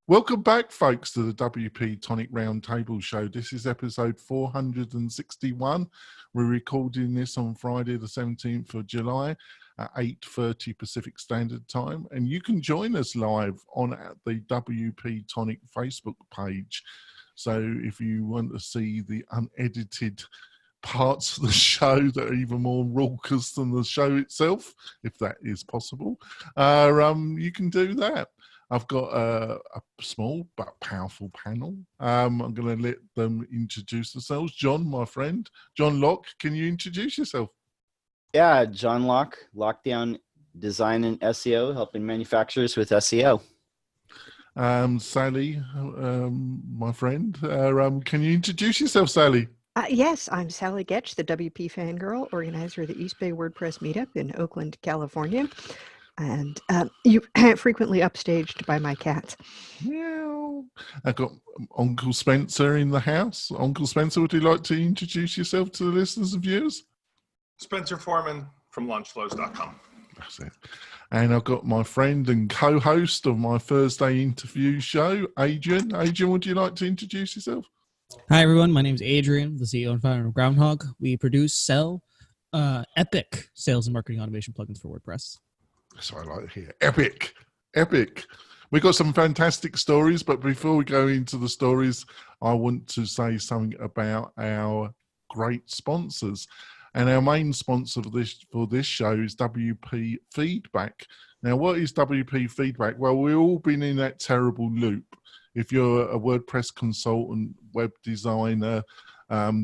Welcome back, folks, to the WP-Tonic Roundtable Show. This is episode 461. We're recording this on Friday, the 17th of July at 8:30 Pacific Standard Time. And you can join us live on the WP-Tonic Facebook page. So if you want to see the unedited parts of the show that are even more raucous than the show itself, if that is possible, you can do that. I've got a small but powerful panel. I'm going to let them introduce themselves. John, my friend. John Locke, can you introduce yourself? Yeah, John Locke, Lockdown Design and SEO, helping manufacturers with SEO. Sally, my friend. Can you introduce yourself, Sally? Yes, I'm Sally Getch, the WP fangirl, organizer of the East Bay WordPress meetup in Oakland, California. And you frequently upstaged by my cat. Yeah. I've got Uncle Spencer in the house. Uncle Spencer, would you like to introduce yourself to the listeners and viewers? Spencer Foreman from launchflows.com. That's it. And I've got my friend and co-host of my Thursday interview show, Adrian. Adrian, would you like to introduce yourself? Hi, everyone. My name is Adrian, the CEO and founder of Groundhog. We produce, sell epic sales and marketing automation plugins for WordPress. That's what I like to hear. Epic. Epic. We've got some fantastic stories, but before we go into the stories, I want to say something about our great sponsors. And our main sponsor for this show is WP Feedback. Now, what is WP Feedback? Well, we've all been in that terrible loop. If you're a WordPress consultant, web designer,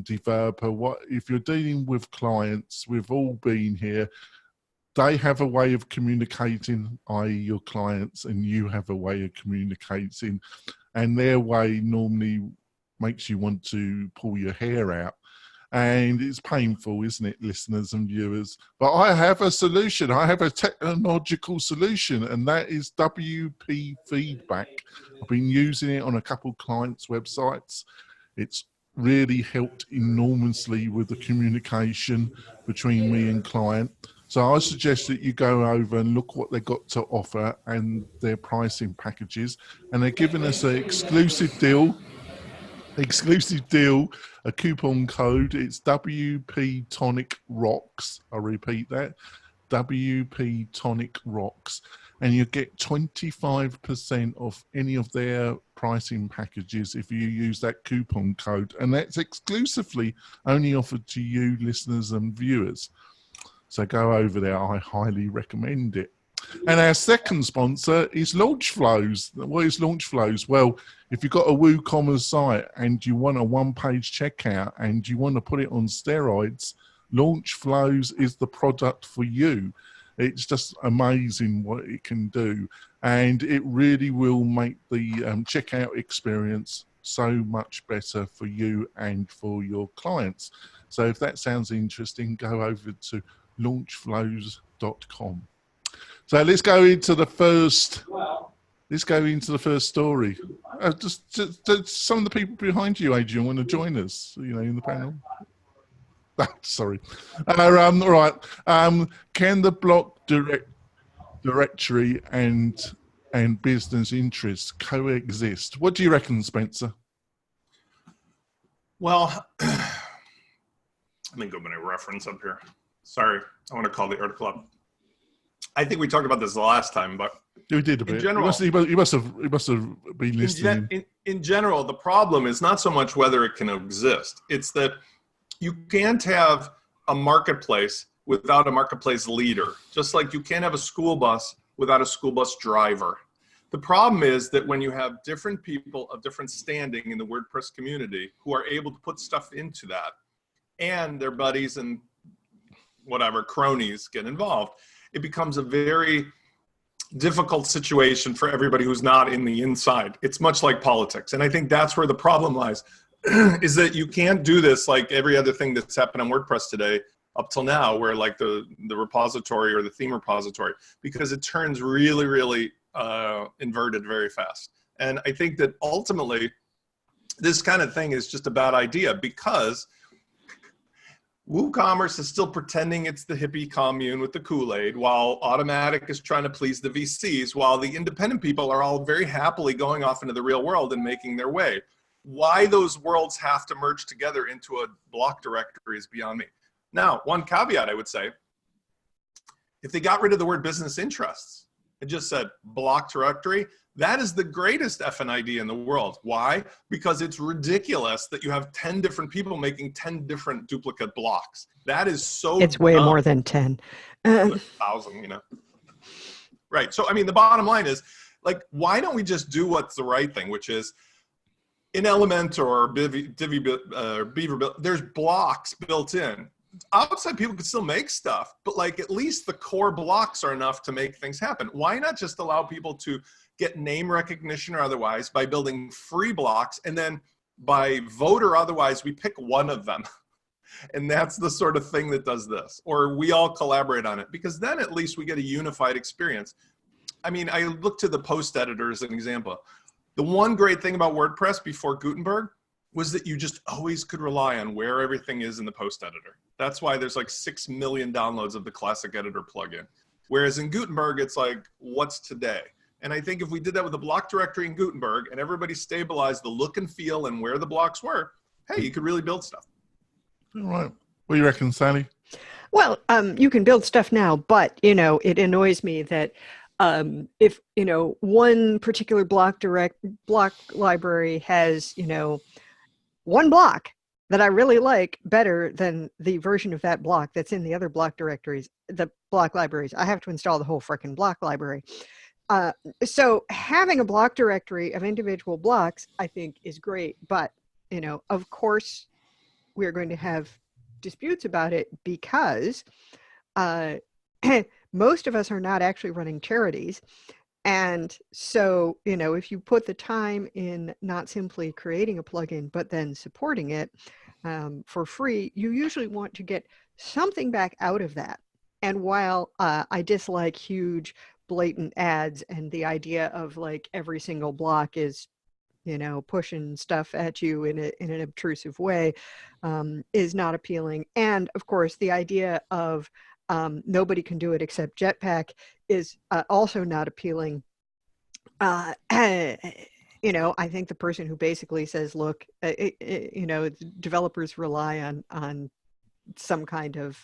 developer, if you're dealing with clients, we've all been here. They have a way of communicating, i.e. your clients, and you have a way of communicating. And their way normally makes you want to pull your hair out. And it's painful, isn't it, listeners and viewers? But I have a solution. I have a technological solution, and that is WP Feedback. I've been using it on a couple of clients' websites. It's really helped enormously with the communication between me and client. So I suggest that you go over and look what they've got to offer and their pricing packages. And they're giving us an exclusive deal, a coupon code. It's WP-Tonic Rocks. I repeat that, WP-Tonic Rocks. And you get 25% off any of their pricing packages if you use that coupon code. And that's exclusively only offered to you, listeners and viewers. So go over there. I highly recommend it. And our second sponsor is LaunchFlows. What is LaunchFlows? Well, if you've got a WooCommerce site and you want a one-page checkout and you want to put it on steroids, LaunchFlows is the product for you. It's just amazing what it can do. And it really will make the checkout experience so much better for you and for your clients. So if that sounds interesting, go over to launchflows.com. So let's go into the first story. Just some of the people behind you, Adrian, want to join us, in the panel. Sorry. All right. Can the block directory and business interests coexist? What do you reckon, Spencer? Well, let me go by my reference up here. Sorry, I want to call the article up. I think we talked about this the last time, but we did a bit. General, you must have been listening. In general, the problem is not so much whether it can exist. It's that you can't have a marketplace without a marketplace leader, just like you can't have a school bus without a school bus driver. The problem is that when you have different people of different standing in the WordPress community who are able to put stuff into that, and their buddies and whatever cronies get involved, it becomes a very difficult situation for everybody who's not in the inside. It's much like politics. And I think that's where the problem lies, is that you can't do this like every other thing that's happened on WordPress today up till now, where like the repository or the theme repository, because it turns really, really inverted very fast. And I think that ultimately this kind of thing is just a bad idea, because WooCommerce is still pretending it's the hippie commune with the Kool-Aid, while Automatic is trying to please the VCs, while the independent people are all very happily going off into the real world and making their way. Why those worlds have to merge together into a block directory is beyond me. Now, one caveat I would say, if they got rid of the word business interests and just said block directory, that is the greatest effing idea in the world. Why? Because it's ridiculous that you have 10 different people making 10 different duplicate blocks. That is so It's way dumb. more than 10. 1,000, you know. Right. So, I mean, the bottom line is, like, why don't we just do what's the right thing, which is in Elementor or Beaver, there's blocks built in. Outside people can still make stuff, but like at least the core blocks are enough to make things happen. Why not just allow people to get name recognition or otherwise by building free blocks, and then by vote or otherwise we pick one of them, and that's the sort of thing that does this, or we all collaborate on it, because then at least we get a unified experience. I mean, I look to the post editor as an example. The one great thing about WordPress before Gutenberg was that you just always could rely on where everything is in the post editor. That's why there's like 6 million downloads of the classic editor plugin. Whereas in Gutenberg, it's like, what's today? And I think if we did that with the block directory in Gutenberg and everybody stabilized the look and feel and where the blocks were, hey, you could really build stuff. All right. What do you reckon, Sally? Well, you can build stuff now, but, you know, it annoys me that if, you know, one particular block library has, you know, one block that I really like better than the version of that block that's in the other block directories, the block libraries, I have to install the whole frickin' block library. So having a block directory of individual blocks, I think, is great. But, you know, of course, we're going to have disputes about it because most of us are not actually running charities. And so, you know, if you put the time in not simply creating a plugin, but then supporting it for free, you usually want to get something back out of that. And while I dislike huge blatant ads and the idea of like every single block is, you know, pushing stuff at you in an obtrusive way is not appealing. And of course, the idea of nobody can do it except Jetpack is also not appealing. You know, I think the person who basically says, look, you know, developers rely on some kind of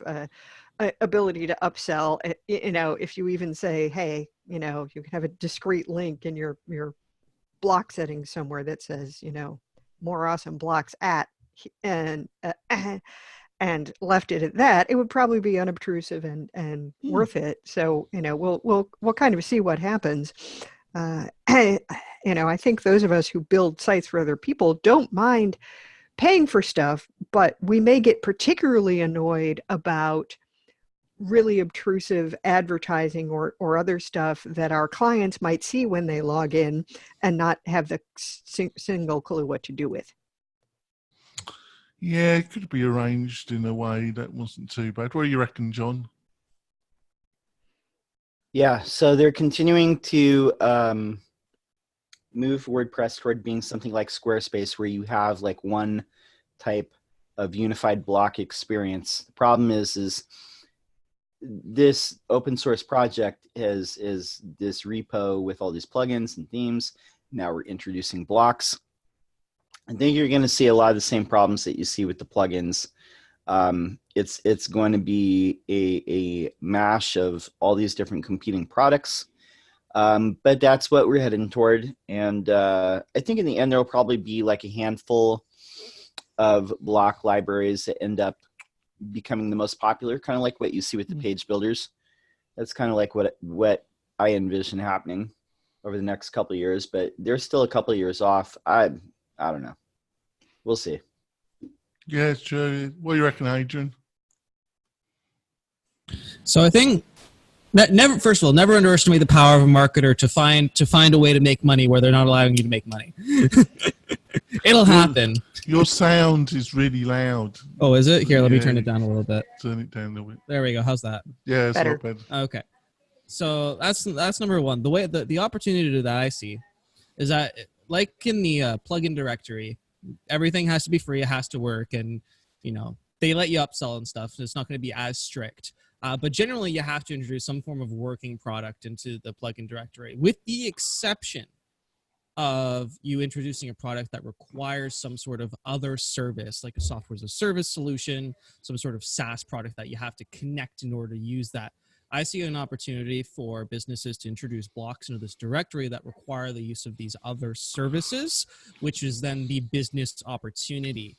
ability to upsell. You know, if you even say, hey, you know, you can have a discrete link in your block settings somewhere that says, you know, more awesome blocks at, and left it at that, it would probably be unobtrusive and worth it. So, you know, we'll kind of see what happens. You know, I think those of us who build sites for other people don't mind paying for stuff, but we may get particularly annoyed about really obtrusive advertising or other stuff that our clients might see when they log in and not have the single clue what to do with. Yeah, it could be arranged in a way that wasn't too bad. What do you reckon, John? Yeah, so they're continuing to move WordPress toward being something like Squarespace, where you have like one type of unified block experience. The problem is this open source project is this repo with all these plugins and themes. Now we're introducing blocks. I think you're going to see a lot of the same problems that you see with the plugins. It's going to be a mash of all these different competing products. But that's what we're heading toward. And I think in the end, there'll probably be like a handful of block libraries that end up becoming the most popular, kind of like what you see with the page builders. That's kind of like what I envision happening over the next couple of years, but they're still a couple of years off. I don't know. We'll see. Yeah, it's true. What do you reckon, Adrian? So I think that first of all, never underestimate the power of a marketer to find a way to make money where they're not allowing you to make money. It'll happen. Your sound is really loud. Oh, is it? Here, let me turn it down a little bit. Turn it down a little bit. There we go. How's that? Yeah, it's Better. not bad. Okay. So that's number one. The way the opportunity that I see is that, like in the plugin directory, everything has to be free. It has to work, and you know, they let you upsell and stuff, so it's not going to be as strict. But generally, you have to introduce some form of working product into the plugin directory, with the exception of you introducing a product that requires some sort of other service, like a software as a service solution, some sort of SaaS product that you have to connect in order to use that. I see an opportunity for businesses to introduce blocks into this directory that require the use of these other services, which is then the business opportunity.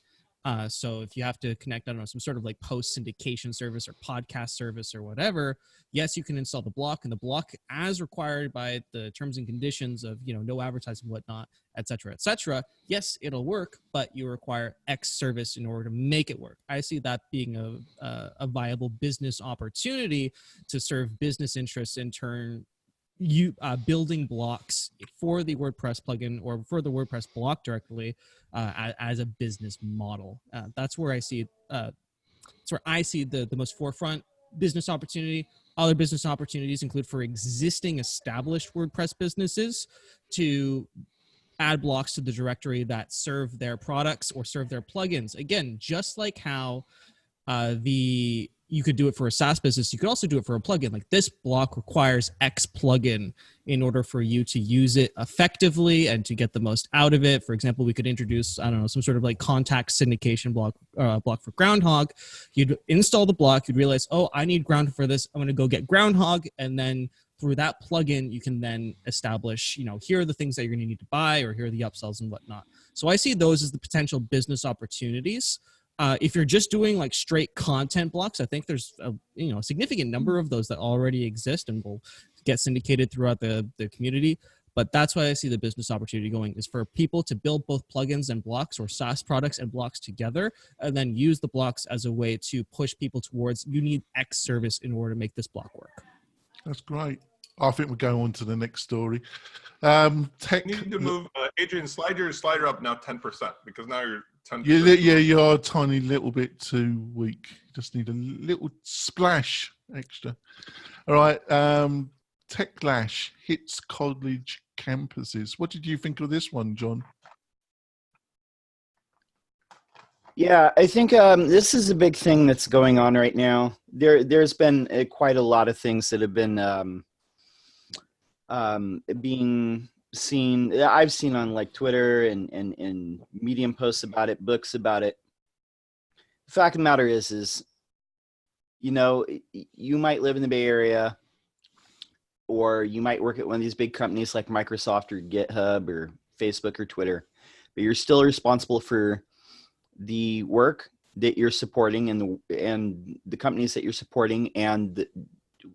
So if you have to connect, I don't know, some sort of like post syndication service or podcast service or whatever, yes, you can install the block, and the block, as required by the terms and conditions of, no advertising, whatnot, et cetera, yes, it'll work, but you require X service in order to make it work. I see that being a viable business opportunity to serve business interests, in turn building blocks for the WordPress plugin or for the WordPress block directly as a business model. That's where I see the most forefront business opportunity. Other business opportunities include for existing established WordPress businesses to add blocks to the directory that serve their products or serve their plugins. Again, just like how you could do it for a SaaS business, you could also do it for a plugin. Like, this block requires X plugin in order for you to use it effectively and to get the most out of it. For example, we could introduce, I don't know, some sort of like contact syndication block for Groundhog. You'd install the block, you'd realize, oh, I need Groundhog for this, I'm going to go get Groundhog, and then through that plugin, you can then establish, here are the things that you're going to need to buy, or here are the upsells and whatnot. So I see those as the potential business opportunities. If you're just doing like straight content blocks, I think there's a significant number of those that already exist and will get syndicated throughout the community. But that's why I see the business opportunity going, is for people to build both plugins and blocks, or SaaS products and blocks together, and then use the blocks as a way to push people towards, you need X service in order to make this block work. That's great. I think we'll go on to the next story. You need to move, Adrian, slide your slider up now 10%, because now you're 10%. Yeah, you're a tiny little bit too weak. Just need a little splash extra. All right. Techlash hits college campuses. What did you think of this one, John? Yeah, I think this is a big thing that's going on right now. There's been quite a lot of things that have been being seen. I've seen on like Twitter and Medium posts about it, books about it. The fact of the matter is, you might live in the Bay Area, or you might work at one of these big companies like Microsoft or GitHub or Facebook or Twitter, but you're still responsible for the work that you're supporting and the companies that you're supporting, and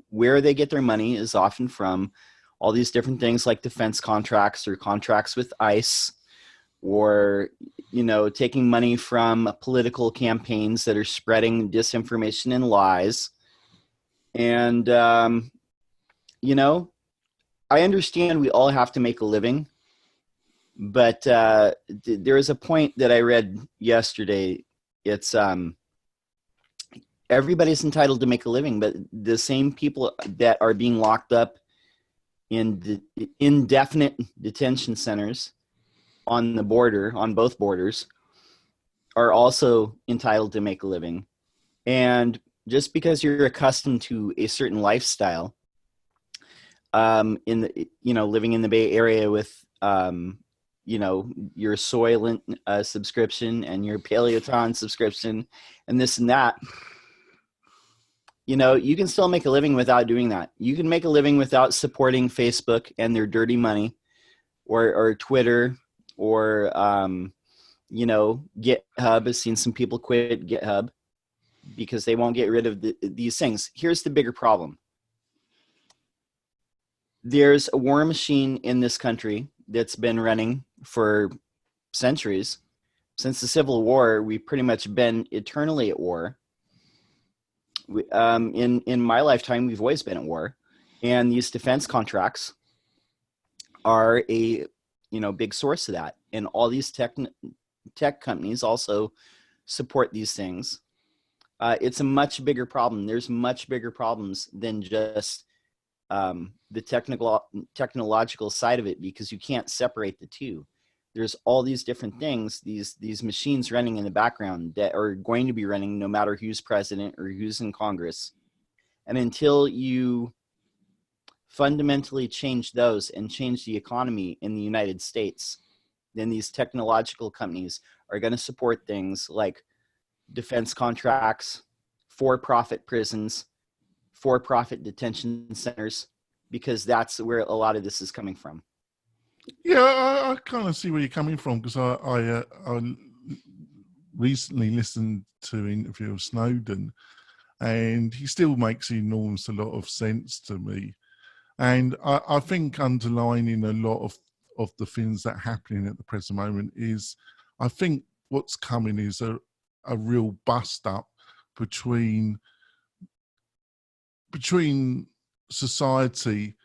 where they get their money is often from all these different things like defense contracts or contracts with ICE, or, taking money from political campaigns that are spreading disinformation and lies. And, I understand we all have to make a living, but there is a point that I read yesterday. It's everybody's entitled to make a living, but the same people that are being locked up in indefinite detention centers on the border, on both borders, are also entitled to make a living. And just because you're accustomed to a certain lifestyle, living in the Bay Area with your Soylent subscription and your Paleoton subscription and this and that, you can still make a living without doing that. You can make a living without supporting Facebook and their dirty money, or Twitter, or GitHub. I've seen some people quit GitHub because they won't get rid of these things. Here's the bigger problem. There's a war machine in this country that's been running for centuries. Since the Civil War, we've pretty much been eternally at war. In my lifetime, we've always been at war. And these defense contracts are a big source of that. And all these tech companies also support these things. It's a much bigger problem. There's much bigger problems than just the technological side of it, because you can't separate the two. there's all these different things, these machines running in the background that are going to be running no matter who's president or who's in Congress. And until you fundamentally change those and change the economy in the United States, then these technological companies are going to support things like defense contracts, for-profit prisons, for-profit detention centers, because that's where a lot of this is coming from. Yeah, I kind of see where you're coming from, because I recently listened to an interview of Snowden, and he still makes enormous a lot of sense to me. And I think underlining a lot of the things that are happening at the present moment is, I think what's coming is a real bust up between society,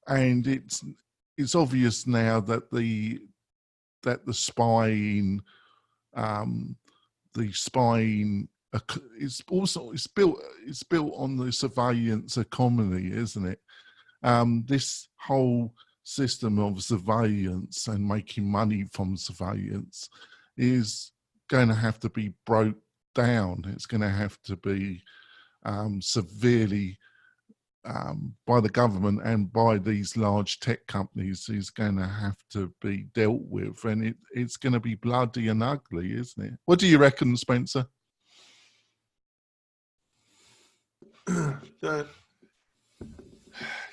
and it's obvious now that the spying it's built on the surveillance economy, isn't it? This whole system of surveillance and making money from surveillance is going to have to be broke down. It's going to have to be severely by the government and by these large tech companies is going to have to be dealt with, and it's going to be bloody and ugly, isn't it? What do you reckon, Spencer?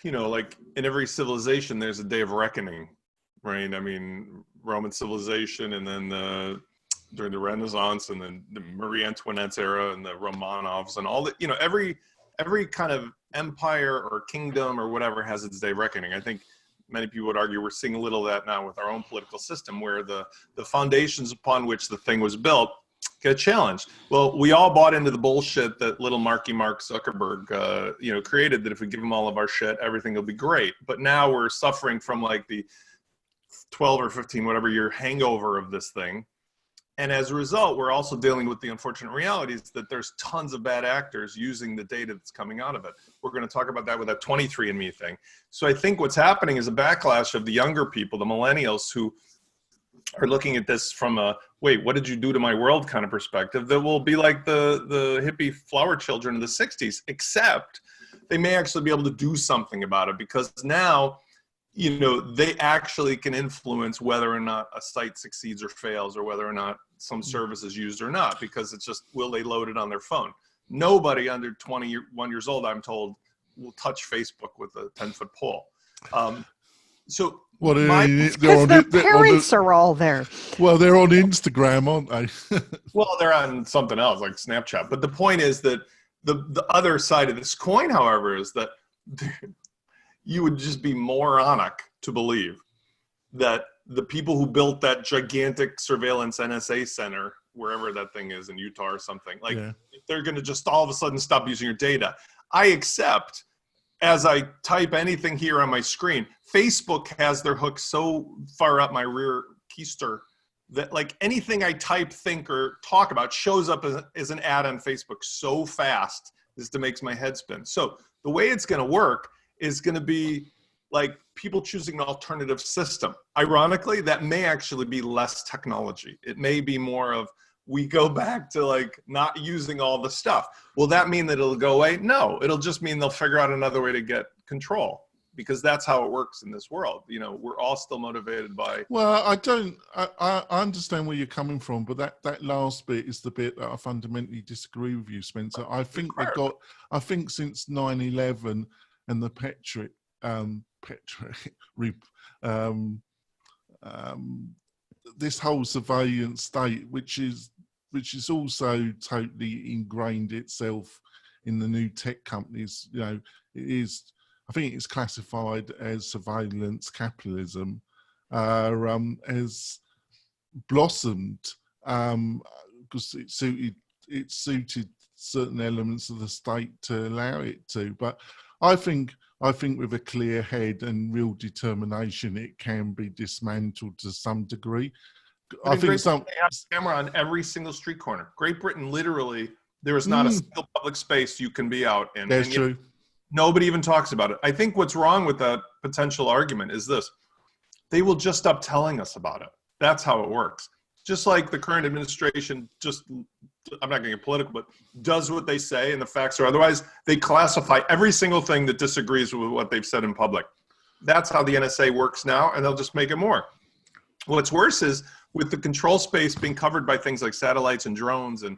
Like in every civilization, there's a day of reckoning, right? I mean, Roman civilization, and then during the Renaissance, and then the Marie Antoinette's era, and the Romanovs, and all that. Every kind of empire or kingdom or whatever has its day of reckoning. I think many people would argue we're seeing a little of that now with our own political system, where the foundations upon which the thing was built get challenged. Well, we all bought into the bullshit that little Mark Zuckerberg, created, that if we give him all of our shit, everything will be great. But now we're suffering from like the 12 or 15, whatever year hangover of this thing. And as a result, we're also dealing with the unfortunate realities that there's tons of bad actors using the data that's coming out of it. We're going to talk about that with that 23andMe thing. So I think what's happening is a backlash of the younger people, the millennials, who are looking at this from a, wait, what did you do to my world kind of perspective, that will be like the hippie flower children of the 60s, except they may actually be able to do something about it, because now, they actually can influence whether or not a site succeeds or fails, or whether or not some service is used or not, because it's just, will they load it on their phone? Nobody under 21 years old, I'm told, will touch Facebook with a 10-foot pole. So because their parents are all there. Well, they're on Instagram, aren't they? Well, they're on something else like Snapchat. But the point is that the other side of this coin, however, is that you would just be moronic to believe that the people who built that gigantic surveillance NSA center, wherever that thing is in Utah or something, they're going to just all of a sudden stop using your data. I accept, as I type anything here on my screen, Facebook has their hook so far up my rear keister that like anything I type, think, or talk about shows up as an ad on Facebook so fast as to makes my head spin. So the way it's going to work is going to be like people choosing an alternative system. Ironically, that may actually be less technology. It may be more of, we go back to like not using all the stuff. Will that mean that it'll go away? No, it'll just mean they'll figure out another way to get control, because that's how it works in this world. We're all still motivated by. Well, I understand where you're coming from, but that last bit is the bit that I fundamentally disagree with you, Spencer. I think since 9/11 and the this whole surveillance state, which is also totally ingrained itself in the new tech companies. It is. I think it's classified as surveillance capitalism, has blossomed because it suited certain elements of the state to allow it to. But I think with a clear head and real determination, it can be dismantled to some degree. I think they have a camera on every single street corner. Great Britain, literally, there is not a single public space you can be out in. That's true. Nobody even talks about it. I think what's wrong with that potential argument is this: they will just stop telling us about it. That's how it works. Just like the current administration, I'm not going to get political, but does what they say and the facts are otherwise. They classify every single thing that disagrees with what they've said in public. That's how the NSA works now, and they'll just make it more. What's worse is with the control space being covered by things like satellites and drones and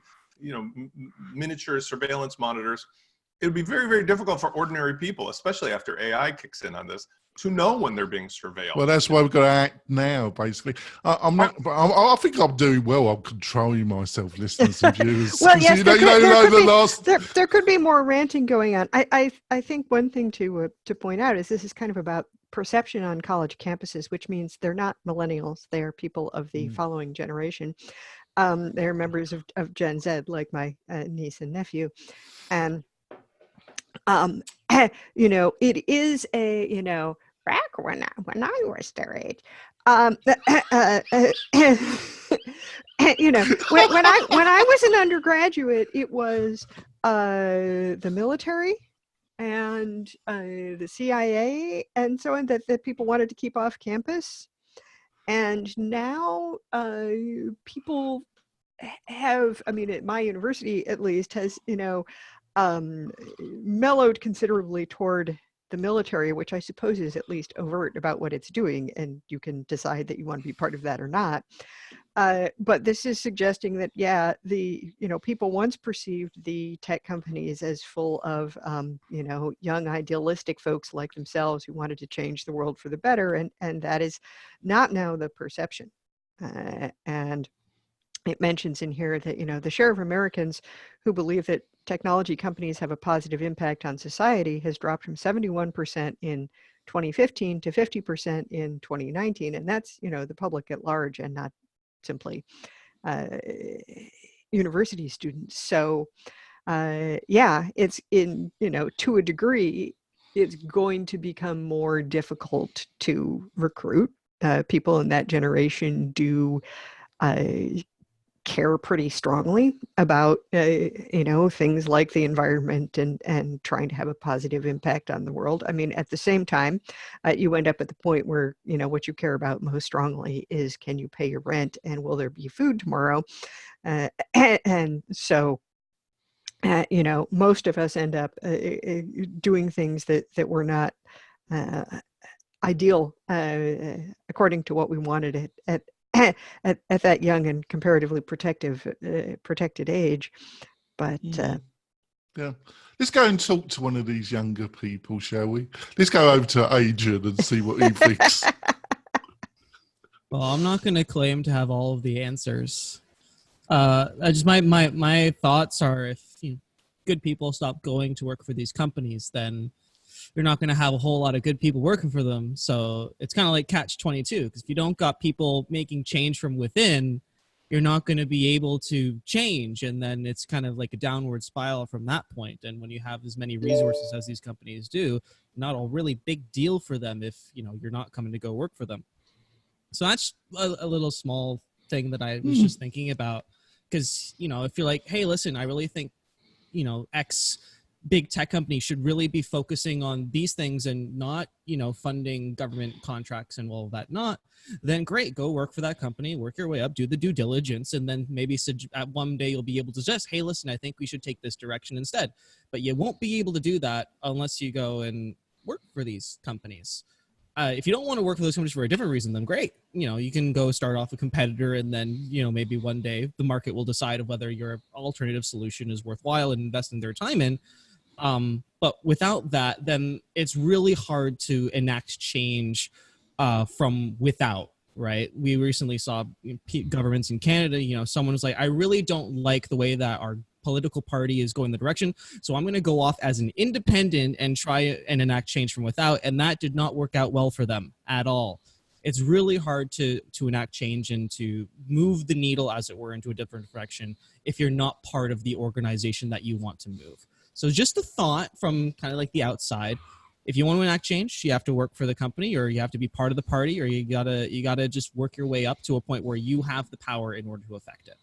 miniature surveillance monitors, it would be very, very difficult for ordinary people, especially after AI kicks in on this, to know when they're being surveilled. Well, that's why we've got to act now, basically. I'm not, but I think I'm doing well. I'm controlling myself, listeners and viewers. Well, yes, there could be more ranting going on. I think one thing to point out is this is kind of about perception on college campuses, which means they're not millennials. They are people of the following generation. They're members of Gen Z, like my niece and nephew. And, it is a, back when I was their age, when I was an undergraduate, it was the military and the CIA and so on that people wanted to keep off campus. And now people have, at my university at least, has, mellowed considerably toward the military, which I suppose is at least overt about what it's doing, and you can decide that you want to be part of that or not. But this is suggesting that, people once perceived the tech companies as full of, young idealistic folks like themselves who wanted to change the world for the better, and that is not now the perception. And it mentions in here that, the share of Americans who believe that technology companies have a positive impact on society has dropped from 71% in 2015 to 50% in 2019. And that's, the public at large and not simply university students. So, it's in, to a degree, it's going to become more difficult to recruit. People in that generation do care pretty strongly about things like the environment and trying to have a positive impact on the world. At the same time, you end up at the point where what you care about most strongly is, can you pay your rent and will there be food tomorrow? And so most of us end up doing things that were not ideal according to what we wanted at that young and comparatively protected age. But let's go and talk to one of these younger people, shall we? Let's go over to Adrian and see what he thinks. Well, I'm not going to claim to have all of the answers. My thoughts are, if good people stop going to work for these companies, then you're not going to have a whole lot of good people working for them. So it's kind of like catch-22, because if you don't got people making change from within, you're not going to be able to change. And then it's kind of like a downward spiral from that point. And when you have as many resources as these companies do, not a really big deal for them if, you're not coming to go work for them. So that's a little small thing that I was just thinking about. Because, if you're like, hey, listen, I really think, X big tech company should really be focusing on these things and not, funding government contracts and all of that, then great, go work for that company, work your way up, do the due diligence, and then maybe at one day you'll be able to suggest, hey, listen, I think we should take this direction instead. But you won't be able to do that unless you go and work for these companies. If you don't want to work for those companies for a different reason, then great. You can go start off a competitor, and then, maybe one day the market will decide whether your alternative solution is worthwhile and investing their time in. But without that, then it's really hard to enact change from without, right? We recently saw governments in Canada, someone was like, I really don't like the way that our political party is going the direction, so I'm going to go off as an independent and try and enact change from without, and that did not work out well for them at all. It's really hard to enact change and to move the needle, as it were, into a different direction if you're not part of the organization that you want to move. So just a thought from kind of like the outside. If you want to enact change, you have to work for the company, or you have to be part of the party, or you gotta just work your way up to a point where you have the power in order to affect it.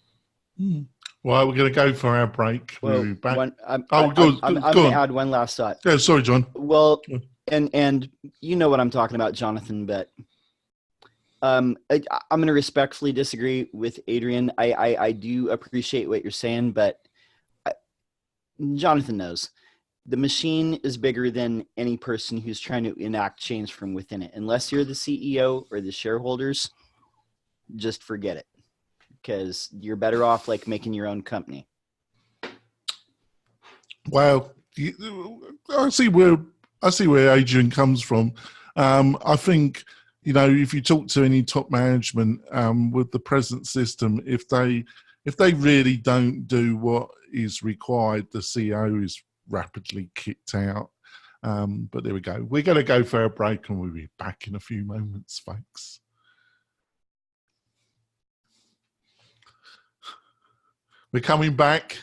Well, we're going to go for our break. Well, we'll be back. I'm going to add one last thought. Yeah, sorry, John. Well, and you know what I'm talking about, Jonathan, but I'm going to respectfully disagree with Adrian. I do appreciate what you're saying, but Jonathan knows the machine is bigger than any person who's trying to enact change from within it. Unless you're the CEO or the shareholders, just forget it, because you're better off like making your own company. Well, I see where Adrian comes from. I think, you know, if you talk to any top management with the present system, if they really don't do what is required, the CEO is rapidly kicked out. But there we go. We're going to go for a break, and we'll be back in a few moments, folks. We're coming back.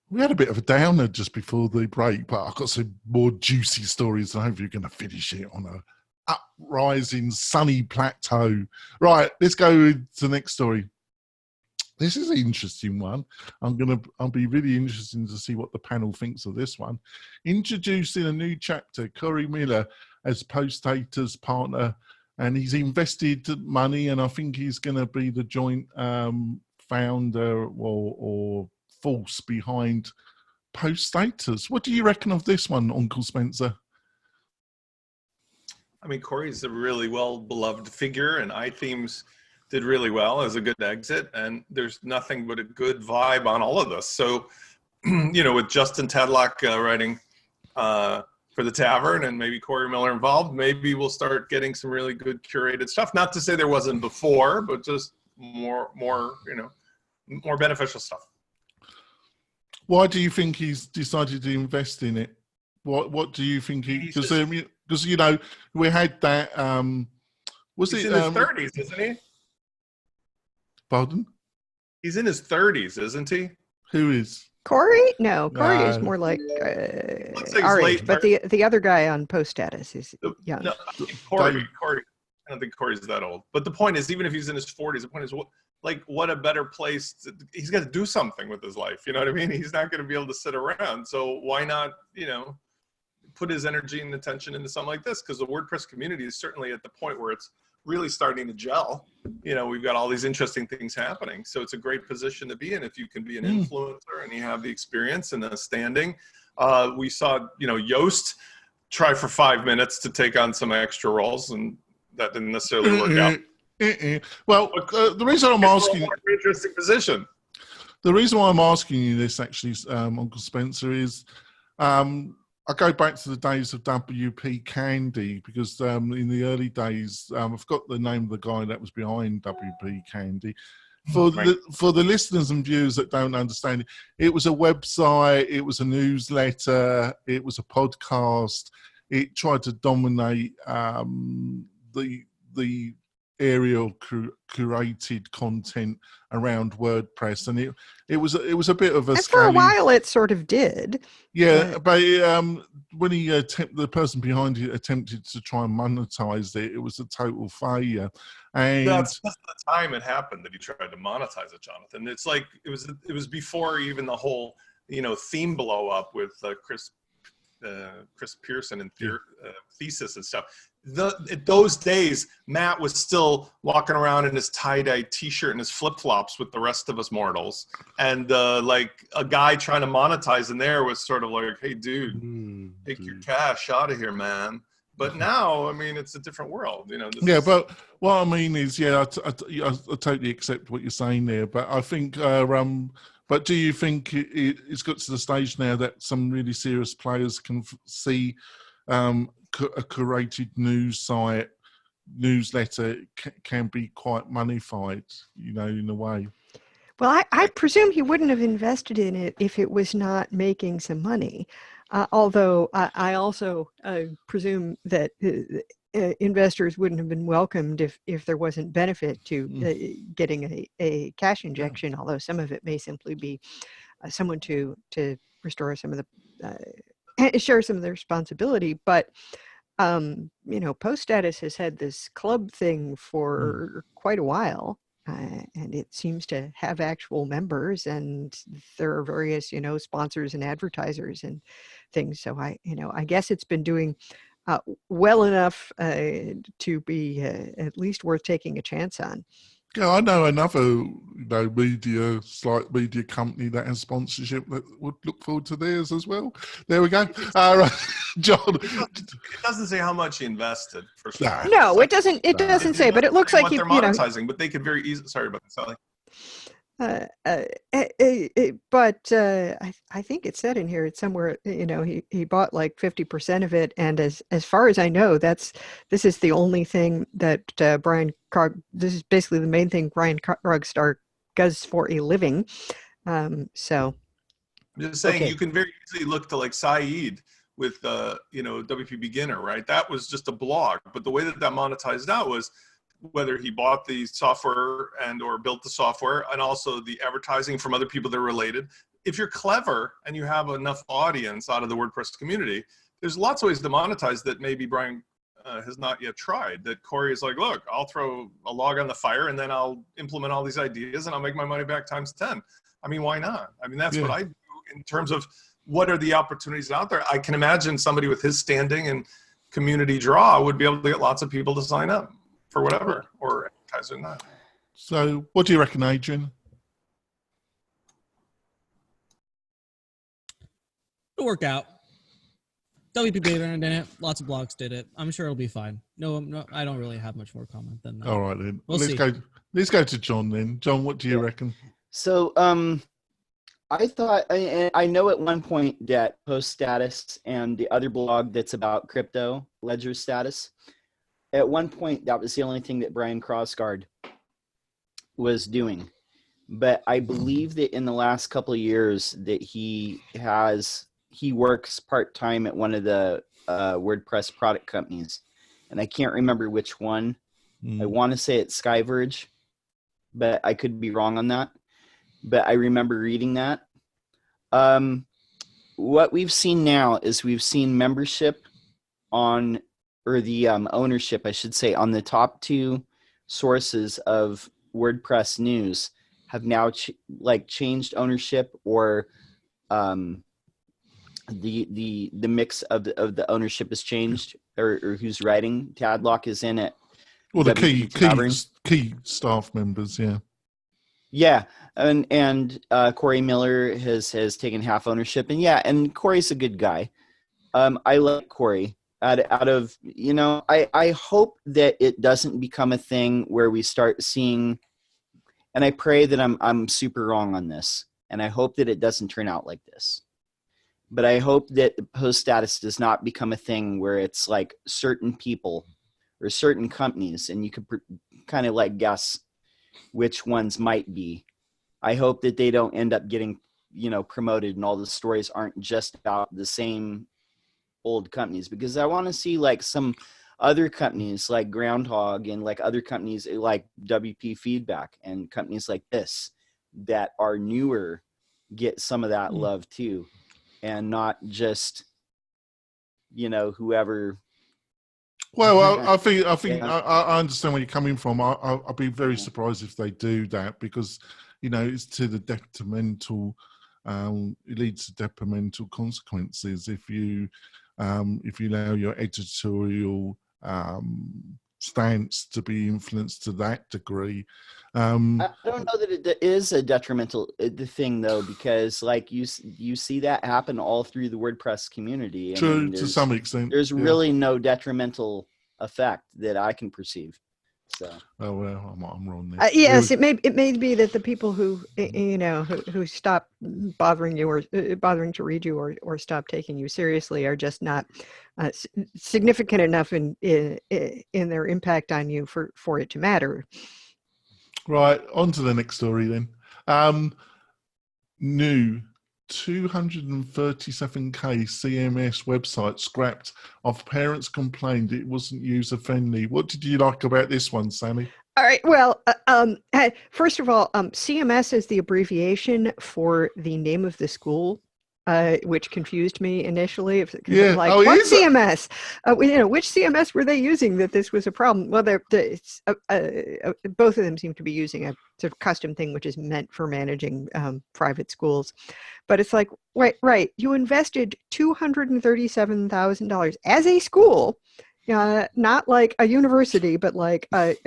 We had a bit of a downer just before the break, but I've got some more juicy stories, and I hope you're going to finish it on a uprising sunny plateau. Right, let's go to the next story. This is an interesting one. I'll be really interested to see what the panel thinks of this one. Introducing a new chapter, Cory Miller as Postdata's partner, and he's invested money, and I think he's going to be the joint founder or force behind Postdatas. What do you reckon of this one, Uncle Spencer? I mean, Cory's a really well-beloved figure, and iThemes did really well as a good exit, and there's nothing but a good vibe on all of this. So, you know, with Justin Tedlock writing for the Tavern and maybe Cory Miller involved, maybe we'll start getting some really good curated stuff. Not to say there wasn't before, but just more, you know, more beneficial stuff. Why do you think he's decided to invest in it? What do you think because you know, we had that he's in his 30s, isn't he? Pardon? He's in his 30s, isn't he? Who is? Cory? No, Cory is more like our age, but the other guy on Post Status is young. No, Cory. I don't think Cory's that old. But the point is, even if he's in his 40s, the point is, what a better place. He's got to do something with his life. You know what I mean? He's not going to be able to sit around. So why not, you know, put his energy and attention into something like this? Because the WordPress community is certainly at the point where it's really starting to gel. You know, we've got all these interesting things happening. So it's a great position to be in if you can be an influencer and you have the experience and the standing. We saw, you know, Yoast try for 5 minutes to take on some extra roles, and that didn't necessarily work out. Well, the reason I'm asking, interesting position. The reason why I'm asking you this, actually, Uncle Spencer, is I go back to the days of WP Candy, because in the early days, I forgot the name of the guy that was behind WP Candy. For the listeners and viewers that don't understand it, it was a website, it was a newsletter, it was a podcast. It tried to dominate the area of curated content around WordPress, and it was a bit of a. And for a while, it sort of did. Yeah, but when the person behind it attempted to try and monetize it, it was a total failure. And that's the time it happened that he tried to monetize it, Jonathan. It's like it was before even the whole, you know, theme blow up with Chris Pearson and Thesis and stuff. Those days, Matt was still walking around in his tie-dye t-shirt and his flip-flops with the rest of us mortals. And like a guy trying to monetize in there was sort of like, hey, dude, take your cash out of here, man. But now, I mean, it's a different world, you know. But what I mean is, I totally accept what you're saying there. But I think, but do you think it's got to the stage now that some really serious players can see a curated news site, newsletter can be quite moneyfied, you know, in a way? Well, I presume he wouldn't have invested in it if it was not making some money. Although I also presume that investors wouldn't have been welcomed if there wasn't benefit to getting a cash injection, although some of it may simply be someone to restore some of the, share some of the responsibility. But, you know, Post Status has had this club thing for quite a while. And it seems to have actual members, and there are various, you know, sponsors and advertisers and things. So I guess it's been doing well enough to be at least worth taking a chance on. Yeah, I know another slight media company that has sponsorship that would look forward to theirs as well. There we go. John. It doesn't say how much he invested, for sure. No, it doesn't. It doesn't say, but it looks like what they're monetizing. But they could very easily. Sorry about that, Sally. But I think it said in here, it's somewhere, he bought like 50% of it. And as far as I know, this is the only thing that this is basically the main thing Brian Krogstar does for a living. So. I'm just saying, you can very easily look to like Saeed with, WP Beginner, right? That was just a blog. But the way that monetized out was whether he bought the software or built the software, and also the advertising from other people that are related. If you're clever and you have enough audience out of the WordPress community, there's lots of ways to monetize that maybe Brian has not yet tried. That Cory is like, look, I'll throw a log on the fire and then I'll implement all these ideas and I'll make my money back times 10. I mean, why not? I mean, that's what I do in terms of what are the opportunities out there. I can imagine somebody with his standing and community draw would be able to get lots of people to sign up for whatever, or advertise or not. So what do you reckon, Adrian? It worked out. WP Beginner did it. Lots of blogs did it. I'm sure it'll be fine. No, I don't really have much more comment than that. All right, then. Let's go to John then. John, what do you reckon? So, I thought, I know at one point that Post Status and the other blog that's about crypto, Ledger Status, at one point that was the only thing that Brian Krogstar was doing. But I believe that in the last couple of years that he works part-time at one of the WordPress product companies. And I can't remember which one. I want to say it's Skyverge, but I could be wrong on that. But I remember reading that. What we've seen now is we've seen membership or the ownership, I should say, on the top two sources of WordPress news have now changed ownership, or the mix of the ownership has changed, or who's writing. Tadlock is in it. Well, the key staff members, yeah. Yeah, and Cory Miller has taken half ownership, and Cory's a good guy. I like Cory. Out of I hope that it doesn't become a thing where we start seeing, and I pray that I'm super wrong on this, and I hope that it doesn't turn out like this. But I hope that Post Status does not become a thing where it's like certain people or certain companies, and you could kind of like guess which ones might be. I hope that they don't end up getting promoted, and all the stories aren't just about the same old companies, because I want to see like some other companies like Groundhog and like other companies like WP Feedback and companies like this that are newer get some of that love too, and not just whoever. Well, I think I understand where you're coming from. I'll be very surprised if they do that, because it's to the detrimental. It leads to detrimental consequences if you allow your editorial stance to be influenced to that degree. I don't know that it is a detrimental thing though, because like you see that happen all through the WordPress community. True, to some extent. There's really no detrimental effect that I can perceive. So. Oh well, I'm wrong there. Yes, it may be that the people who who stop bothering you or bothering to read you or stop taking you seriously are just not significant enough in their impact on you for it to matter. Right, on to the next story then. New 237K CMS website scrapped after parents complained it wasn't user-friendly. What did you like about this one, Sammy? All right. Well, first of all, CMS is the abbreviation for the name of the school which confused me initially. Because Yeah. I'm like, Oh, it what is CMS? Which CMS were they using that this was a problem? Well, both of them seem to be using a sort of custom thing, which is meant for managing private schools. But it's like, right. You invested $237,000 as a school. Not like a university, but like a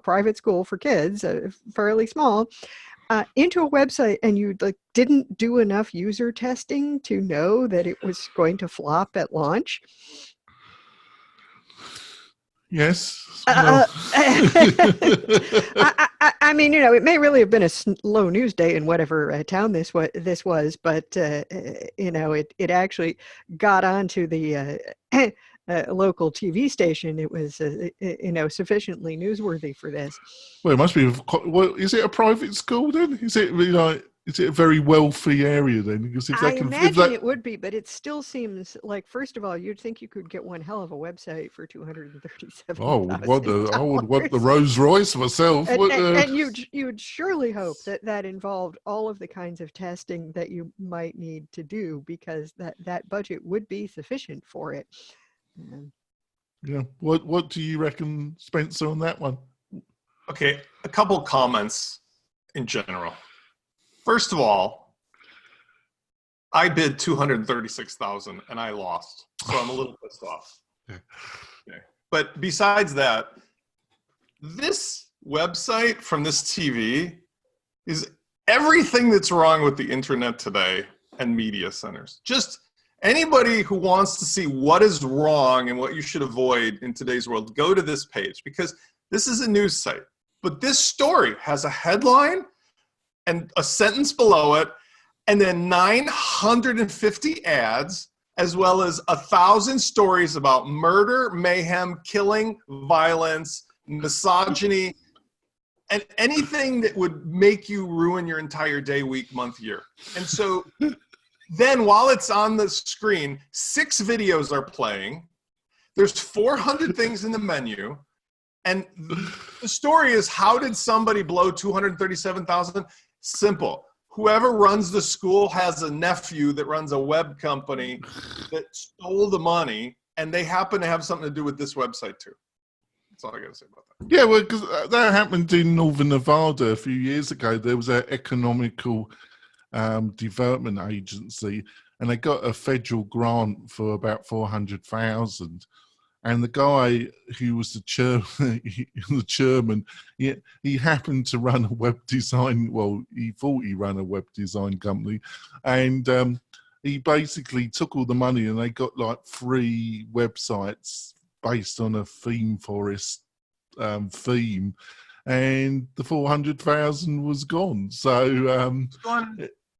private school for kids, fairly small, into a website, and you like didn't do enough user testing to know that it was going to flop at launch. Yes. Well. I mean, it may really have been a slow news day in whatever town this was, but it actually got onto the local TV station. It was sufficiently newsworthy for this. Well, it must be. Well, is it a private school then? Is it like? Is it a very wealthy area then? Because if I they can, imagine it would be, but it still seems like, first of all, you'd think you could get one hell of a website for $237,000. I would want the Rolls Royce myself. And you'd surely hope that involved all of the kinds of testing that you might need to do, because that budget would be sufficient for it. Yeah. What do you reckon, Spencer, on that one? Okay, a couple comments in general. First of all, I bid $236,000 and I lost, so I'm a little pissed off. Okay. But besides that, this website from this TV is everything that's wrong with the internet today and media centers. Just anybody who wants to see what is wrong and what you should avoid in today's world, go to this page, because this is a news site. But this story has a headline and a sentence below it, and then 950 ads, as well as 1,000 stories about murder, mayhem, killing, violence, misogyny, and anything that would make you ruin your entire day, week, month, year. And so then while it's on the screen, 6 videos are playing. There's 400 things in the menu. And the story is, how did somebody blow $237,000? Simple. Whoever runs the school has a nephew that runs a web company that stole the money, and they happen to have something to do with this website too. That's all I got to say about that. Yeah, well, because that happened in Northern Nevada a few years ago. There was an economical development agency, and they got a federal grant for about $400,000. And the guy who was the chairman, he happened to run a web design. Well, he thought he ran a web design company, and he basically took all the money, and they got like 3 websites based on a theme forest theme, and the 400,000 was gone. So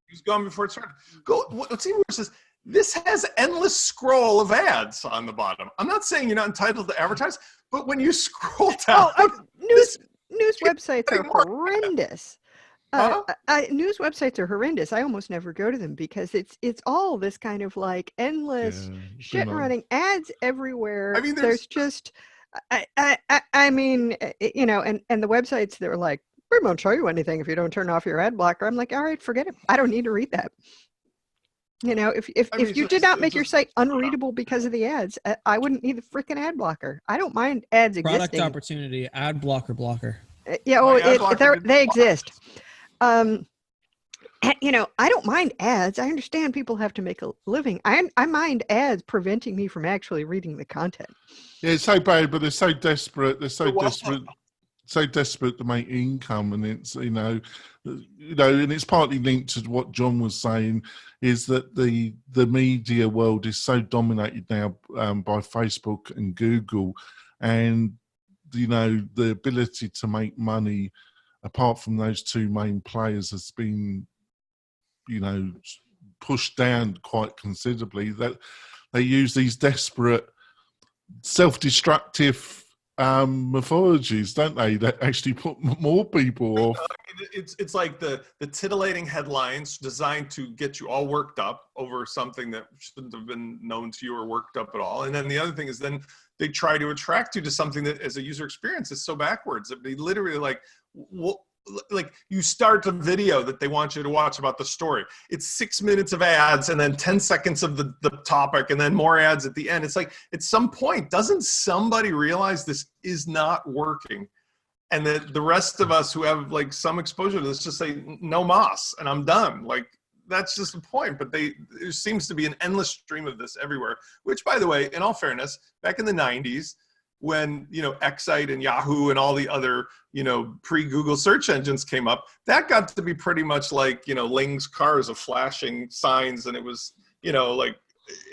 he's gone before it started. What's even worse is, this has endless scroll of ads on the bottom. I'm not saying you're not entitled to advertise, but when you scroll down, news websites are horrendous. News websites are horrendous. I almost never go to them, because it's all this kind of like endless shit running ads everywhere. I mean, there's just, I mean, and the websites, they're like, we won't show you anything if you don't turn off your ad blocker. I'm like, all right, forget it. I don't need to read that. If you did not make your site unreadable because of the ads, I wouldn't need the freaking ad blocker. I don't mind ads existing. Product opportunity, ad blocker. They exist. I don't mind ads. I understand people have to make a living. I mind ads preventing me from actually reading the content. Yeah, it's so bad, but they're so desperate. They're so desperate to make income, and it's and it's partly linked to what John was saying, is that the media world is so dominated now by Facebook and Google, and the ability to make money apart from those 2 main players has been pushed down quite considerably. That they use these desperate self-destructive mythologies, don't they, that actually put more people off. It's like the titillating headlines designed to get you all worked up over something that shouldn't have been known to you or worked up at all. And then the other thing is, then they try to attract you to something that, as a user experience, is so backwards. It'd be literally like, like you start a video that they want you to watch about the story. It's 6 minutes of ads and then 10 seconds of the topic and then more ads at the end. It's like, at some point, doesn't somebody realize this is not working? And that the rest of us who have like some exposure to this just say, no mas, and I'm done. Like, that's just the point. But there seems to be an endless stream of this everywhere, which, by the way, in all fairness, back in the 90s, when, you know, Excite and Yahoo and all the other, you know, pre-Google search engines came up, that got to be pretty much like, you know, Ling's cars of flashing signs. And it was, you know, like,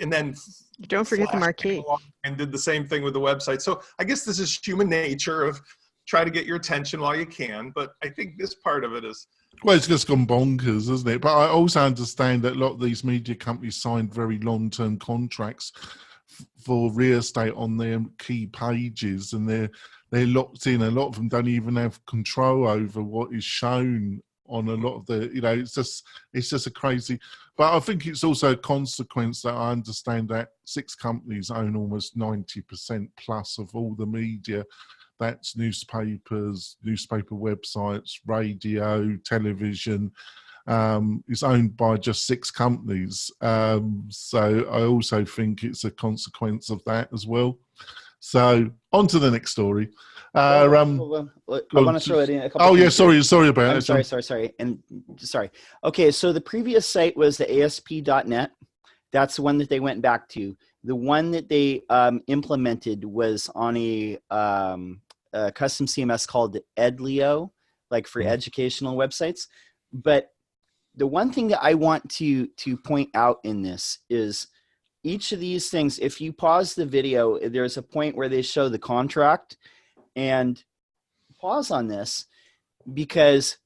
and then don't forget the marquee. And did the same thing with the website. So I guess this is human nature of try to get your attention while you can. But I think this part of it is, well, it's just gone bonkers, isn't it? But I also understand that a lot of these media companies signed very long-term contracts for real estate on their key pages, and they're locked in. A lot of them don't even have control over what is shown on a lot of the, you know, it's just a crazy. But I think it's also a consequence that I understand that 6 companies own almost 90% plus of all the media. That's newspapers, newspaper websites, radio, television. It's owned by just 6 companies. So I also think it's a consequence of that as well. So on to the next story. I want to throw it in a couple. Oh yeah, sorry about that. Sorry. Okay, so the previous site was the ASP.NET. That's the one that they went back to. The one that they implemented was on a custom CMS called Edlio, like for educational websites. But the one thing that I want to point out in this is each of these things, if you pause the video, there's a point where they show the contract, and pause on this because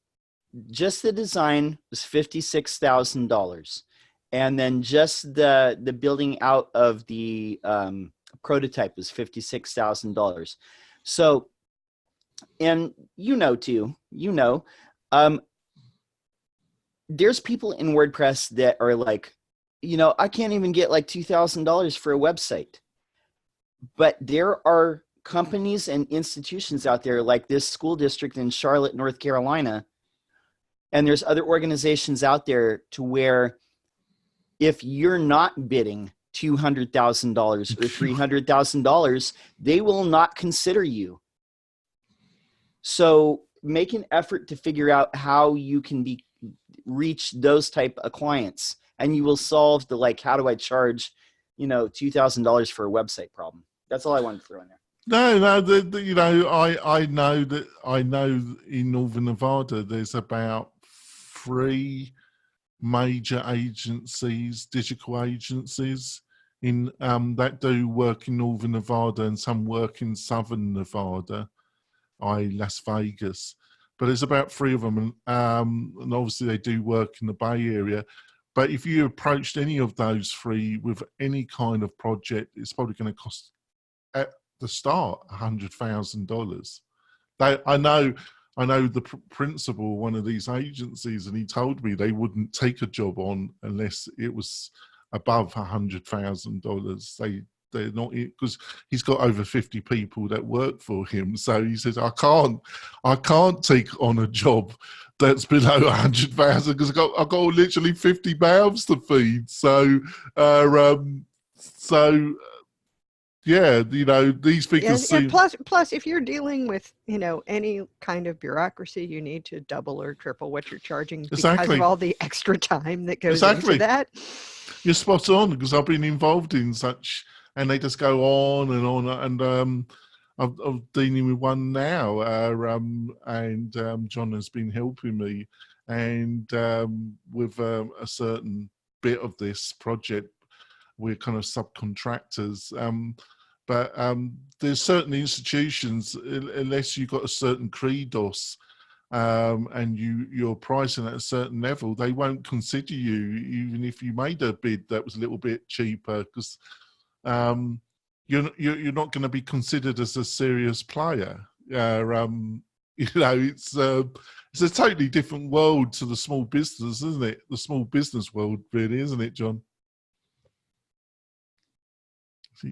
just the design was $56,000. And then just the building out of the prototype was $56,000. So, and there's people in WordPress that are like, you know, I can't even get like $2,000 for a website. But there are companies and institutions out there like this school district in Charlotte, North Carolina, and there's other organizations out there to where if you're not bidding $200,000 or $300,000, they will not consider you. So make an effort to figure out how you can reach those type of clients, and you will solve the, like, how do I charge, you know, $2,000 for a website problem. That's all I wanted to throw in there. No, you know, I know in Northern Nevada there's about 3 major agencies, digital agencies in that do work in Northern Nevada, and some work in Southern Nevada, i.e. Las Vegas. But there's about 3 of them, and obviously they do work in the Bay Area. But if you approached any of those 3 with any kind of project, it's probably going to cost at the start $100,000. I know the principal of one of these agencies, and he told me they wouldn't take a job on unless it was above $100,000. They're not, because he's got over 50 people that work for him. So he says, I can't take on a job that's below 100,000 because I've got literally 50 mouths to feed. So, yeah, you know, these figures seem... plus, if you're dealing with, you know, any kind of bureaucracy, you need to double or triple what you're charging because of all the extra time that goes into that. You're spot on, because I've been involved in such, and they just go on and on. And I'm dealing with one now, and John has been helping me, and with a certain bit of this project, we're kind of subcontractors. But there's certain institutions, unless you've got a certain credos and you're pricing at a certain level, they won't consider you, even if you made a bid that was a little bit cheaper, because you're not going to be considered as a serious player. You know, it's a totally different world to the small business, isn't it? The small business world, really, isn't it, John?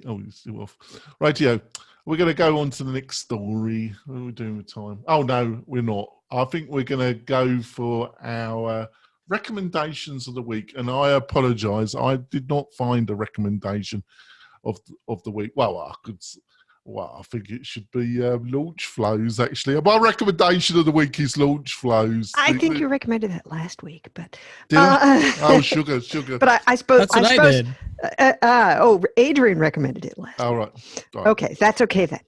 Oh, he's still off. Rightio. We're going to go on to the next story. What are we doing with time? Oh, no, we're not. I think we're going to go for our recommendations of the week. And I apologise. I did not find a recommendation of the week. Well, I think it should be launch flows, actually. My recommendation of the week is launch flows. I think you recommended that last week, but did I? Oh, sugar. But I suppose That's what I did. Adrian recommended it last. All week. right. Okay, that's okay then.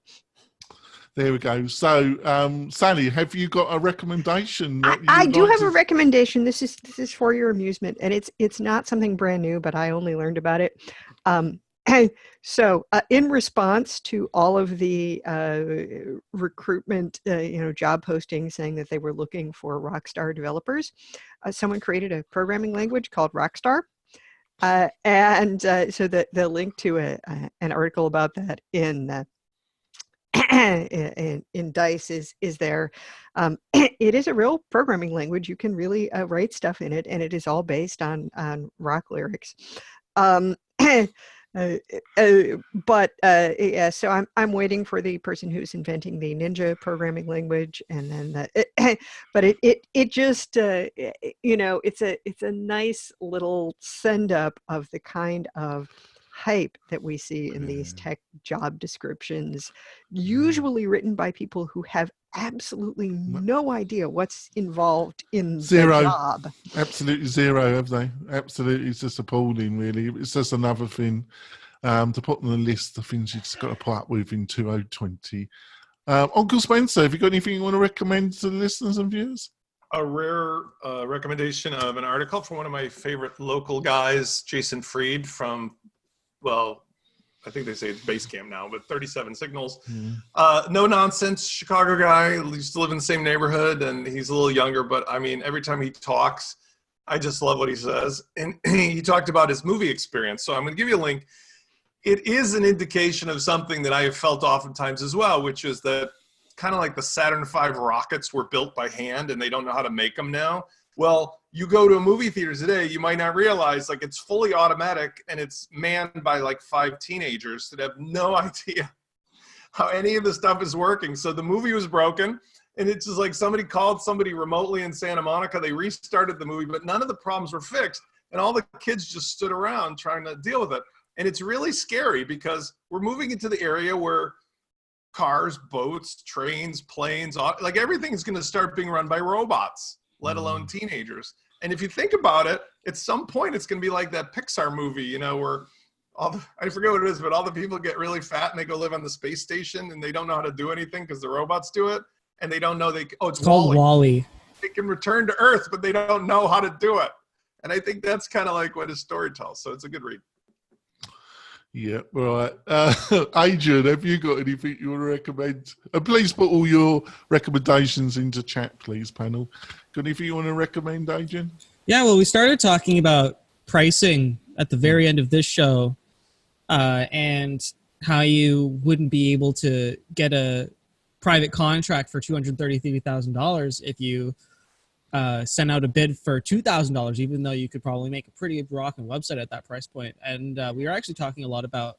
There we go. So, Sally, have you got a recommendation? I do have a recommendation. This is for your amusement, and it's not something brand new, but I only learned about it. So, in response to all of the recruitment, job postings saying that they were looking for Rockstar developers, someone created a programming language called Rockstar, and so the link to an article about that in Dice is there. It is a real programming language. You can really write stuff in it, and it is all based on rock lyrics. So I'm waiting for the person who's inventing the Ninja programming language, and then but it just it's a nice little send up of the kind of hype that we see in these tech job descriptions, usually written by people who have absolutely no idea what's involved in the job. Absolutely zero, have they? Absolutely, it's just appalling, really. It's just another thing to put on the list of things you just got to put up with in 2020. Uncle Spencer, have you got anything you want to recommend to the listeners and viewers? A rare recommendation of an article from one of my favorite local guys, Jason Fried from, well, I think they say it's Basecamp now, but 37 Signals. No nonsense Chicago guy. He used to live in the same neighborhood, and he's a little younger, but I mean, every time he talks, I just love what he says. And he talked about his movie experience. So I'm going to give you a link. It is an indication of something that I have felt oftentimes as well, which is that kind of like the Saturn V rockets were built by hand and they don't know how to make them now. Well, you go to a movie theater today, you might not realize like it's fully automatic and it's manned by like 5 teenagers that have no idea how any of the stuff is working. So the movie was broken, and it's just like somebody called somebody remotely in Santa Monica. They restarted the movie, but none of the problems were fixed. And all the kids just stood around trying to deal with it. And it's really scary because we're moving into the area where cars, boats, trains, planes, like everything's going to start being run by robots, let alone teenagers. And if you think about it, at some point it's going to be like that Pixar movie, where I forget what it is, but all the people get really fat and they go live on the space station and they don't know how to do anything because the robots do it. And they don't know it's called WALL-E. They can return to Earth, but they don't know how to do it. And I think that's kind of like what his story tells. So it's a good read. Yeah, right. Adrian, have you got anything you want to recommend? And please put all your recommendations into chat, please, panel. Got anything you want to recommend, Adrian? Yeah, well, we started talking about pricing at the very end of this show, and how you wouldn't be able to get a private contract for $233,000 if you sent out a bid for $2,000, even though you could probably make a pretty rocking website at that price point. And we were actually talking a lot about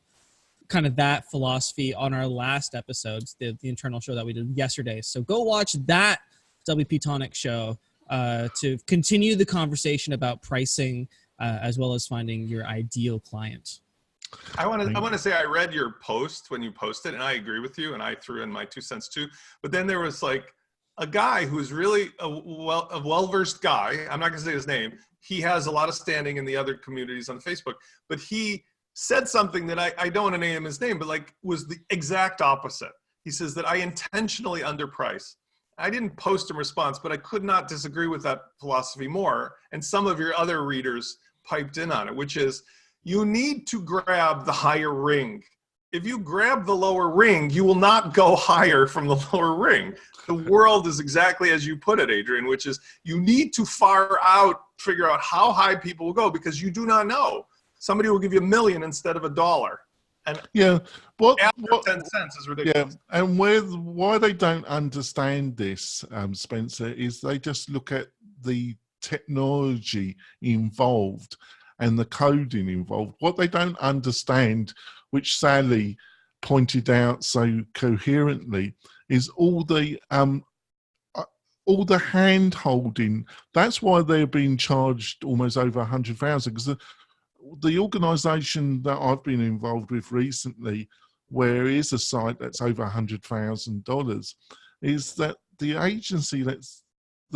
kind of that philosophy on our last episodes, the internal show that we did yesterday. So go watch that WP-Tonic show to continue the conversation about pricing as well as finding your ideal client. I want to say I read your post when you posted, and I agree with you, and I threw in my 2 cents too. But then there was like a guy who's really a well-versed guy. I'm not going to say his name. He has a lot of standing in the other communities on Facebook, but he said something that I don't want to name his name, but like was the exact opposite. He says that I intentionally underprice. I didn't post a response, but I could not disagree with that philosophy more. And some of your other readers piped in on it, which is you need to grab the higher ring. If you grab the lower ring, you will not go higher from the lower ring. The world is exactly as you put it, Adrian, which is you need to figure out how high people will go, because you do not know. Somebody will give you $1 million instead of $1. And after 10 cents is ridiculous. Yeah, and why they don't understand this, Spencer, is they just look at the technology involved and the coding involved. What they don't understand which Sally pointed out so coherently, is all the hand holding. That's why they're being charged almost over 100,000, because the organisation that I've been involved with recently, where is a site that's over $100,000, is that the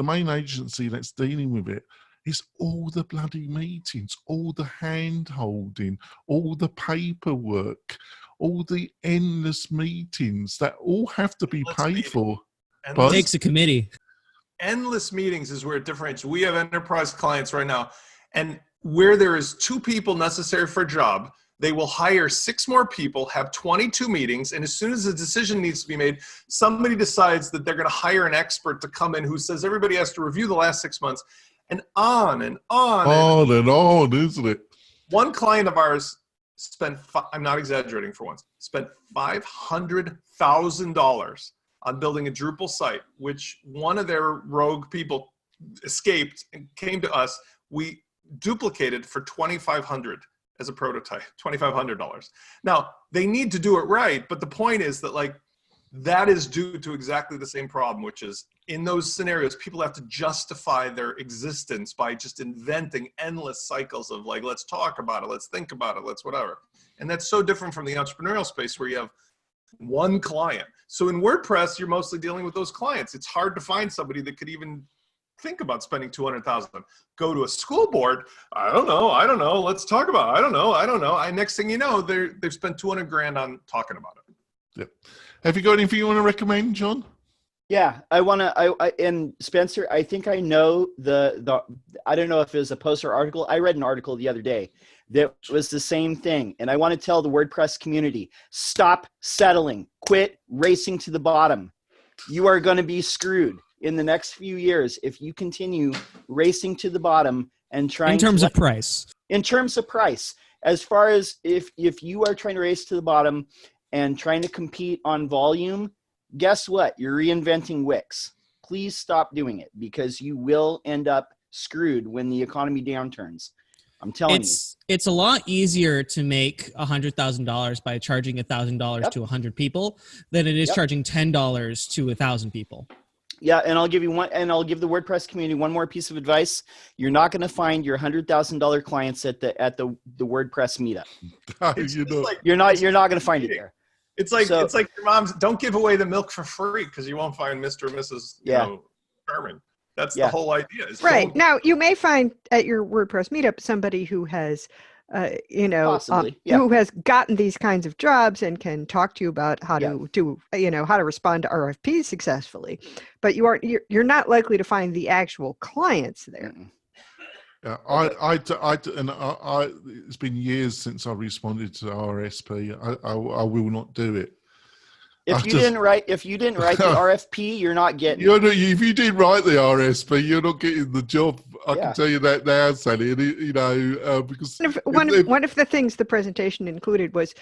main agency that's dealing with it is all the bloody meetings, all the hand holding, all the paperwork, all the endless meetings that all have to be paid for. It takes a committee. Endless meetings is where it differentiates. We have enterprise clients right now, and where there is 2 people necessary for a job, they will hire 6 more people, have 22 meetings, and as soon as a decision needs to be made, somebody decides that they're going to hire an expert to come in who says everybody has to review the last 6 months, and on and on. On and on, isn't it? One client of ours spent, I'm not exaggerating for once, spent $500,000 on building a Drupal site, which one of their rogue people escaped and came to us. We duplicated for $2,500 as a prototype, $2,500. Now, they need to do it right, but the point is that, like, that is due to exactly the same problem, which is in those scenarios, people have to justify their existence by just inventing endless cycles of, like, let's talk about it, let's think about it, let's whatever. And that's so different from the entrepreneurial space where you have one client. So in WordPress, you're mostly dealing with those clients. It's hard to find somebody that could even think about spending $200,000. Go to a school board. I don't know. Let's talk about it. I don't know. Next thing you know, they've spent $200,000 on talking about it. Yep. Have you got anything you want to recommend, John? Yeah, and Spencer, I think I know I don't know if it was a post or article. I read an article the other day that was the same thing. And I want to tell the WordPress community, stop settling, quit racing to the bottom. You are going to be screwed in the next few years if you continue racing to the bottom and trying in terms of price. In terms of price, as far as if you are trying to race to the bottom and trying to compete on volume, guess what? You're reinventing Wix. Please stop doing it, because you will end up screwed when the economy downturns. I'm telling you. It's a lot easier to make $100,000 by charging $1,000 to 100 people than it is charging $10 to 1,000 people. Yeah, and I'll give the WordPress community one more piece of advice. You're not going to find your $100,000 clients at the WordPress meetup. You're not going to find it there. It's like your mom's. Don't give away the milk for free because you won't find Mr. or Mrs. Sherman. That's the whole idea. Right. Now, you may find at your WordPress meetup somebody who has, who has gotten these kinds of jobs and can talk to you about how to do, how to respond to RFPs successfully. But you're not likely to find the actual clients there. Yeah, it's been years since I responded to RSP. I will not do it. If you didn't write the RFP, you're not getting it. If you did write the RSP, you're not getting the job. I can tell you that now, Sally. Because one of the things the presentation included was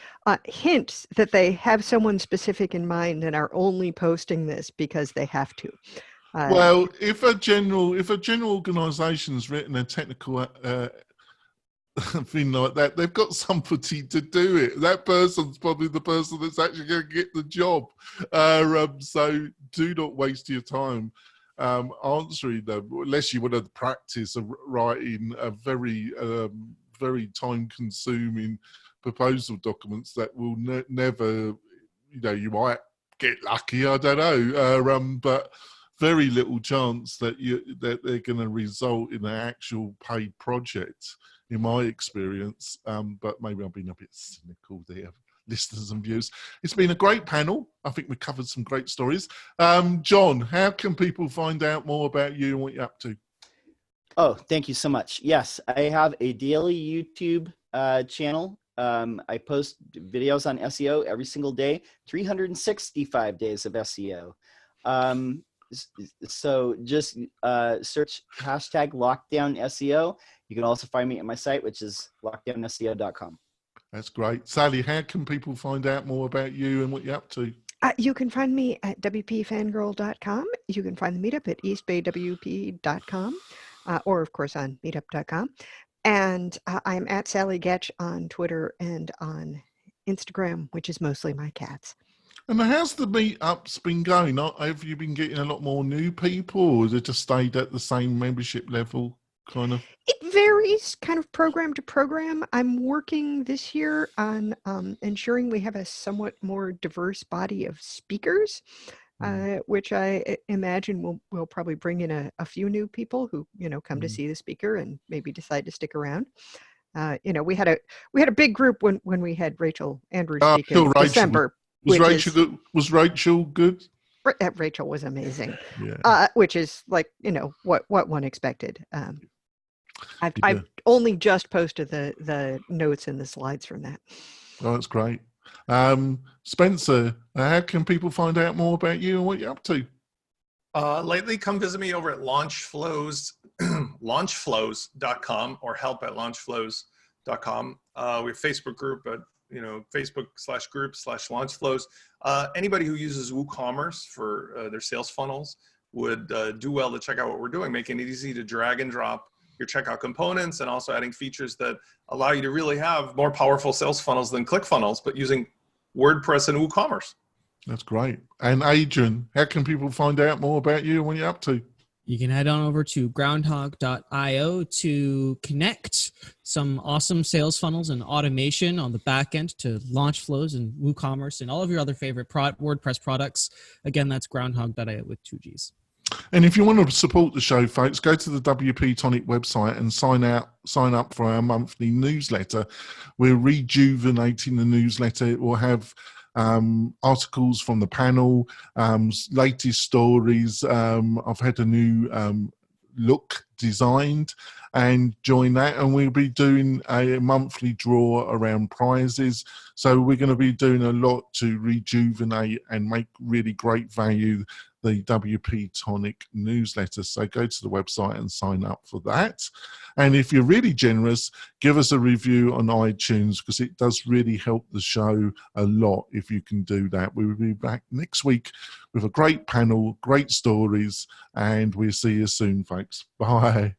hints that they have someone specific in mind and are only posting this because they have to. Well, if a general organisation's written a technical thing like that, they've got somebody to do it. That person's probably the person that's actually going to get the job. So do not waste your time answering them, unless you want to practice of writing a very, very time-consuming proposal documents that will never, you might get lucky. I don't know, but very little chance that they're going to result in an actual paid project, in my experience. But maybe I've been a bit cynical there, listeners and viewers. It's been a great panel. I think we covered some great stories. John, how can people find out more about you and what you're up to? Oh, thank you so much. Yes, I have a daily YouTube channel. I post videos on SEO every single day, 365 days of SEO. So just search hashtag lockdown SEO. You can also find me at my site, which is lockdownseo.com. That's great. Sally, how can people find out more about you and what you're up to? You can find me at WPFangirl.com. You can find the meetup at eastbaywp.com, or of course on meetup.com. And I'm at Sally Getch on Twitter and on Instagram, which is mostly my cats. And how's the meetups been going? Have you been getting a lot more new people, or has it just stayed at the same membership level, kind of? It varies kind of program to program. I'm working this year on ensuring we have a somewhat more diverse body of speakers, which I imagine will probably bring in a few new people who, come to see the speaker and maybe decide to stick around. We had a big group when we had Rachel Andrews speak in December. Was Rachel good? Rachel was amazing. Yeah. Which is like, what one expected. I've only just posted the notes and the slides from that. Oh, that's great. Spencer, how can people find out more about you and what you're up to? Lately, come visit me over at launchflows.com or help@launchflows.com. We have a Facebook group at Facebook.com/group/launchflows. Anybody who uses WooCommerce for their sales funnels would do well to check out what we're doing, making it easy to drag and drop your checkout components and also adding features that allow you to really have more powerful sales funnels than ClickFunnels, but using WordPress and WooCommerce. That's great. And Adrian, how can people find out more about you and what you're up to? You can head on over to groundhog.io to connect some awesome sales funnels and automation on the back end to Launchflows and WooCommerce and all of your other favorite WordPress products. Again, that's groundhog.io with 2 Gs. And if you want to support the show, folks, go to the WP-Tonic website and sign up for our monthly newsletter. We're rejuvenating the newsletter. It will have articles from the panel, latest stories. I've had a new look designed, and join that, and we'll be doing a monthly draw around prizes. So we're going to be doing a lot to rejuvenate and make really great value the WP-Tonic newsletter. So go to the website and sign up for that. And if you're really generous, give us a review on iTunes, because it does really help the show a lot if you can do that. We will be back next week with a great panel, great stories, and we'll see you soon, folks. Bye.